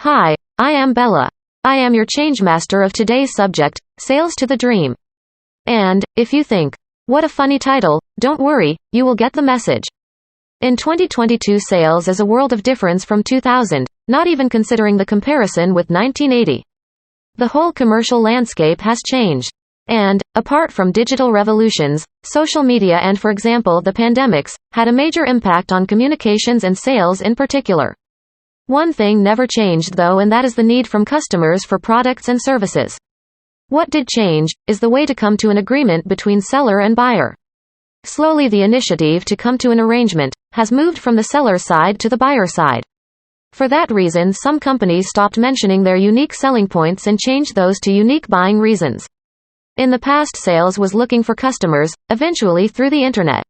Hi, I am Bella. I am your change master of today's subject, Sales to the Dream. And, if you think, what a funny title, don't worry, you will get the message. In 2022, sales is a world of difference from 2000, not even considering the comparison with 1980. The whole commercial landscape has changed. And, apart from digital revolutions, social media and, for example, the pandemics, had a major impact on communications and sales in particular. One thing never changed though, and that is the need from customers for products and services. What did change, is the way to come to an agreement between seller and buyer. Slowly the initiative to come to an arrangement has moved from the seller side to the buyer side. For that reason, some companies stopped mentioning their unique selling points and changed those to unique buying reasons. In the past, sales was looking for customers, eventually through the internet.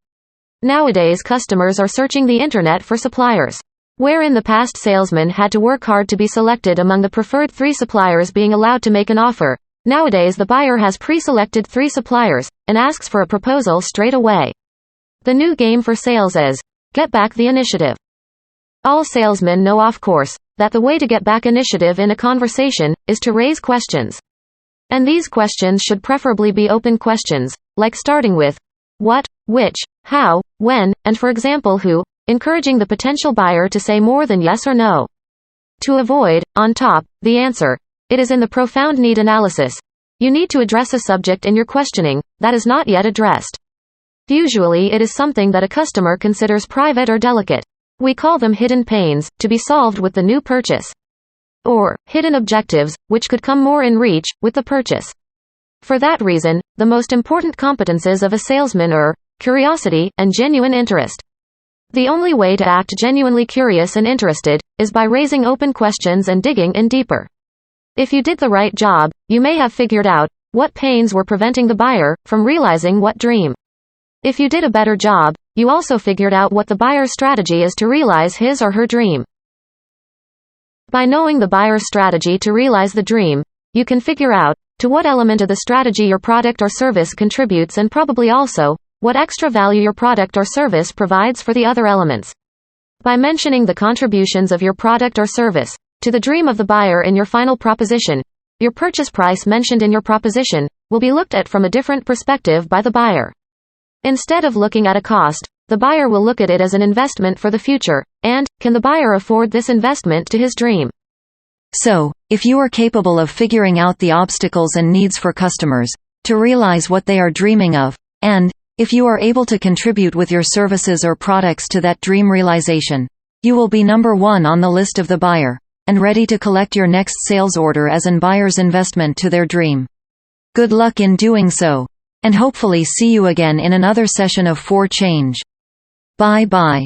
Nowadays, customers are searching the internet for suppliers. Where in the past salesmen had to work hard to be selected among the preferred 3 suppliers being allowed to make an offer, nowadays the buyer has pre-selected 3 suppliers, and asks for a proposal straight away. The new game for sales is, get back the initiative. All salesmen know, of course, that the way to get back initiative in a conversation, is to raise questions. And these questions should preferably be open questions, like starting with, what, which, how, when, and for example who, encouraging the potential buyer to say more than yes or no. To avoid, on top, the answer, it is in the profound need analysis. You need to address a subject in your questioning that is not yet addressed. Usually it is something that a customer considers private or delicate. We call them hidden pains, to be solved with the new purchase. Or, hidden objectives, which could come more in reach, with the purchase. For that reason, the most important competences of a salesman are curiosity and genuine interest. The only way to act genuinely curious and interested is by raising open questions and digging in deeper. If you did the right job, you may have figured out what pains were preventing the buyer from realizing what dream. If you did a better job, you also figured out what the buyer's strategy is to realize his or her dream. By knowing the buyer's strategy to realize the dream, you can figure out to what element of the strategy your product or service contributes, and probably also what extra value your product or service provides for the other elements. By mentioning the contributions of your product or service to the dream of the buyer in your final proposition, your purchase price mentioned in your proposition will be looked at from a different perspective by the buyer. Instead of looking at a cost, the buyer will look at it as an investment for the future, and, can the buyer afford this investment to his dream? So, if you are capable of figuring out the obstacles and needs for customers to realize what they are dreaming of, and if you are able to contribute with your services or products to that dream realization, you will be number 1 on the list of the buyer, and ready to collect your next sales order as an buyer's investment to their dream. Good luck in doing so, and hopefully see you again in another session of 4Change. Bye bye.